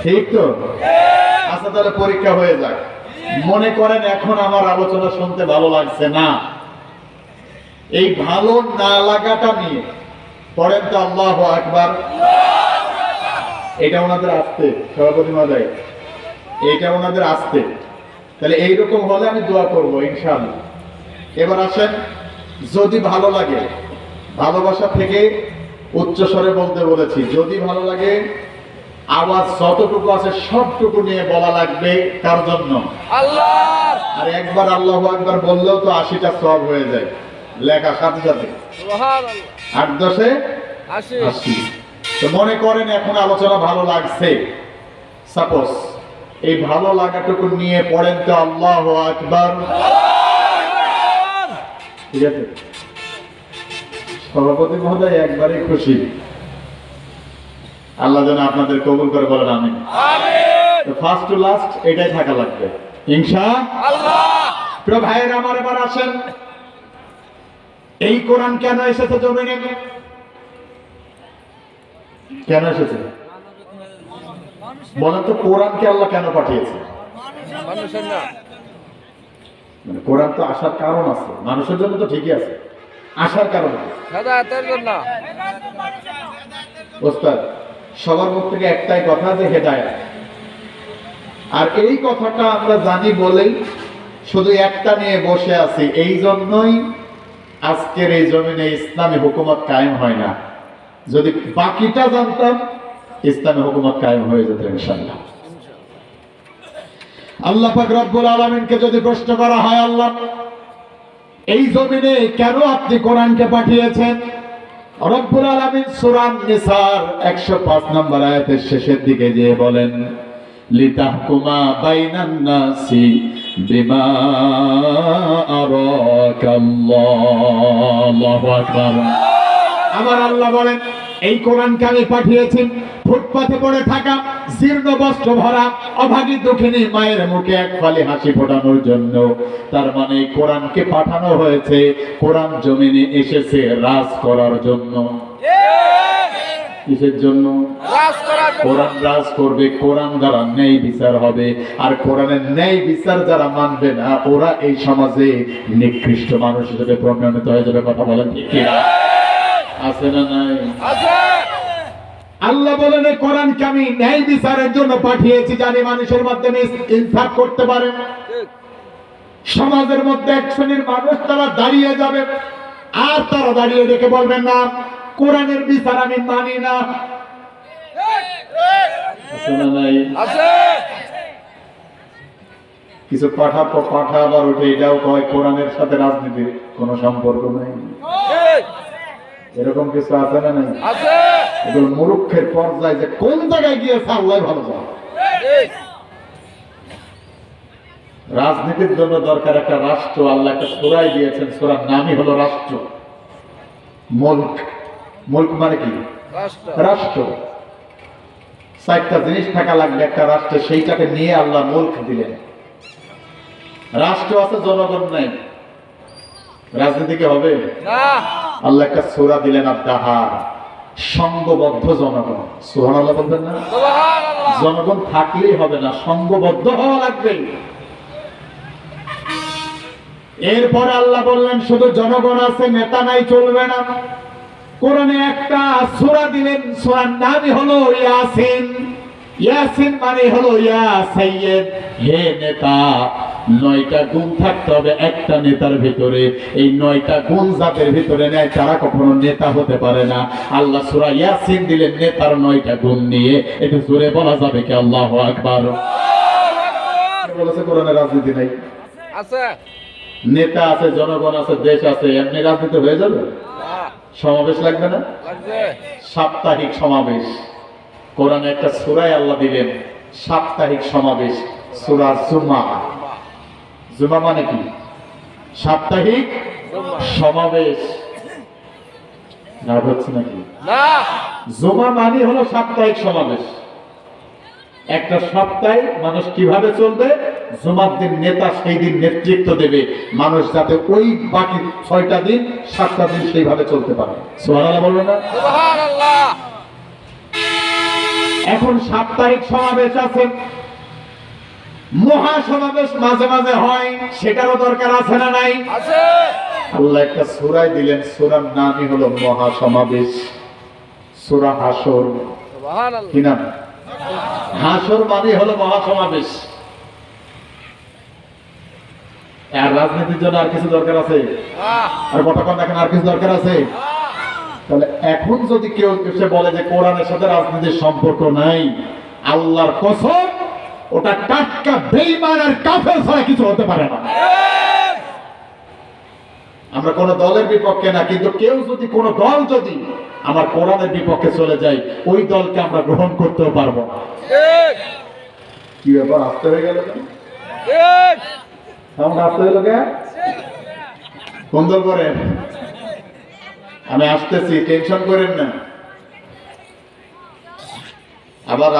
ঠিক তো? আচ্ছা, তাহলে পরীক্ষা হয়ে যাক। মনে করেন এখন আমার আলোচনা শুনতে ভালো লাগছে না, এই ভালো না লাগাটা নিয়ে পড়েন তো আল্লাহু আকবার। এটা ওনাদের আসতে, সভাপতি মহোদয়, এটা ওনাদের আসতে। তাহলে এইরকম হলে আমি দোয়া করবো ইনশাআল্লাহ। এবার আসেন, যদি ভালো লাগে, ভালোবাসা থেকে উচ্চ স্বরে বলতে বলেছি, যদি ভালো লাগে আওয়াজ যতটুকু আছে সবটুকু নিয়ে বলা লাগবে। কার জন্য? আল্লাহ। আর একবার আল্লাহু আকবার বললেও তো 80টা সওয়াব হয়ে যায় লেখা সাথে সাথে। সুবহানাল্লাহ। 8 10 80। তো মনে করেন এখন আলোচনা ভালো লাগছে, সাপোজ এই ভালো লাগাটুকু নিয়ে পড়েন তো আল্লাহু আকবার। ঠিক আছে, সভাপতি মহোদয় একবারই খুশি। আল্লাহ যেন আপনাদের কবুল করে, বলেন আমিন। তো ফার্স্ট টু লাস্ট এটাই থাকা লাগবে ইনশাআল্লাহ। প্রিয় ভাইয়েরা আমার, এবার আসেন, এই কোরআন কেন এসেছে জমিনে? কেন এসেছে বলেন তো? কোরআনকে আল্লাহ কেন পাঠিয়েছে? কোরআন তো আসার কারণ আছে, মানুষের জন্য তো ঠিকই আছে, আসার কারণ ওস্তাদ সবার মুখ থেকে একটাই কথা, যে হেদায়েত। আর এই কথাটা আমরা জানি বলেই শুধু একটা নিয়ে বসে আছি, এই জন্যই আজকের এই জমিনে ইসলামী হুকুমত কায়েম হয় না। যদি বাকিটা জানতাম, ইসলামী হুকুমত কায়েম হয়ে যেত ইনশাআল্লাহ। আল্লাহ পাক রব্বুল আলামিনকে যদি প্রশ্ন করা হয়, আল্লাহ এই জমিনে কেন আপনি কোরআনকে পাঠিয়েছেন? রব্বুল আলামিন সূরা নিসার 105 নম্বর আয়াতের শেষের দিকে যে বলেন, লিতাহকুমা বাইনান নাসি বিমা আরাকাল্লাহ। আল্লাহু আকবার। আমার আল্লাহ বলেন, এই কোরআনকে আমি পাঠিয়েছি ফুটপাতে পড়ে থাকা জীর্ণ বস্ত্র ভরা অভাগী দুঃখিনী মায়ের মুখে এক ফালি হাসি ফোটানোর জন্য। তার মানে এই কোরআনকে পাঠানো হয়েছে, কোরআন জমিনে এসেছে রাজ করার জন্য। কিসের জন্য? কোরআন রাজ করবে, কোরআন দ্বারা ন্যায় বিচার হবে। আর কোরআনের ন্যায় বিচার যারা মানবে না, ওরা এই সমাজে নিকৃষ্ট মানুষ হিসেবে প্রমাণিত হয়ে যাবে। কথা বলেন ঠিক কি না? আছে না নাই? আল্লাহ বলেন, এই কোরআনকে আমি ন্যায় বিচারের জন্য পাঠিয়েছি, জানি মানুষের মাধ্যমে ইনসাফ করতে পারে। সমাজের মধ্যে এক শ্রেণীর মানুষ তারা দাঁড়িয়ে যাবে, আর তারা দাঁড়িয়ে রেখে বলবেন না কোরআনের বিচার আমি মানি না। কিছু পাঠা আবার উঠে এটাও কয় কোরআনের সাথে রাজনীতির কোন সম্পর্ক নেই। এরকম কিছু আছে না? নাই। এগুলো মূর্খের পর্যায়ে যে কোন জায়গায় গিয়েছে আল্লাহ ভালো জানে। রাজনীতির জন্য দরকার একটা রাষ্ট্র। আল্লাহ একটা সূরাই দিয়েছেন, সূরার নামই হলো রাষ্ট্র। মুলক, মুলক মানে কি? রাষ্ট্র। 4টা জিনিস থাকা লাগবে একটা রাষ্ট্রে, সেইটাকে নিয়ে আল্লাহ মুলক দিলেন। রাষ্ট্র আছে, জনগণ নাই, রাজনীতি কি হবে? আল্লাহ একটা সূরা দিলেন, আদ-দাহার, সংঘবদ্ধ জনগণ। সুবহানাল্লাহ বলবেন না? জনগণ থাকলেই হবে না, সংঘবদ্ধ হওয়া লাগবে। এরপর আল্লাহ বললেন শুধু জনগণ আছে, নেতা নাই, চলবে না। কোরআনে একটা সূরা দিলেন, সূরার নামই হলো ইয়াসিন। ইয়াসিন মানে হলো ইয়া সাইয়্যিদ, হে নেতা। 9টা গুণ থাকতে হবে একটা নেতার ভিতরে। এই 9টা গুণ যাদের ভিতরে নেয় তারা কখনো নেতা হতে পারে না। আল্লাহ সূরা ইয়াসিন দিলেন নেতার 9টা গুণ নিয়ে। একটু জোরে বলা যাবে কি আল্লাহু আকবার? বলেছে কোরআনে রাজনীতি নাই, আছে নেতা আছে, জনগণ আছে, দেশ আছে, এমনি রাজনীতি হয়ে যাবে? সমাবেশ লাগবে না? লাগবে। সাপ্তাহিক সমাবেশ। কোরআনে একটা সূরায় আল্লাহ দিলেন সাপ্তাহিক সমাবেশ, সূরা জুমা। জুমা মানে কি? সাপ্তাহিক সমাবেশ। না হচ্ছে নাকি? না। জুমা মানে হলো সাপ্তাহিক সমাবেশ। একটা সপ্তাহে মানুষ কিভাবে চলবে? জুমার দিন নেতা সেই দিন নেতৃত্ব দেবে, মানুষ যাতে ওই বাকি 6টা দিন 7টা দিন সেইভাবে চলতে পারে। সুবহানাল্লাহ বলবেন না? সুবহানাল্লাহ। এখন সাপ্তাহিক সমাবেশ আছে, মহাসমাবেশ মাঝে মাঝে হয়, সেটারও দরকার আছে না নাই? আল্লাহ একটা সূরা দিলেন, সূরার নামই হলো মহাসমাবেশ, সূরা হাসর। কি নাম? হাসর মানে হলো মহাসমাবেশ। আর রাজনীতির জন্য আর কিছু দরকার আছে? আর কতক্ষণ দেখেন আর কিছু দরকার আছে? তাহলে এখন যদি কেউ এসে বলে যে কোরআনের সাথে রাজনীতির সম্পর্ক নাই, আল্লাহর কসম ওটা টাটকা বেঈমান আর কাফের ছাড়া কিছু হতে পারে না। আমরা কোন দলের বিপক্ষে না, কিন্তু কেউ যদি কোন দল যদি আমার কোরআনের বিপক্ষে চলে যায়, ওই দলকে আমরা গ্রহণ করতেও পারবো না। কি ব্যাপার, আসতে হয়ে গেল? আমার আসতে হলো কে? কোন দল করেন? আমি আসতেছি, টেনশন করেন না। আবার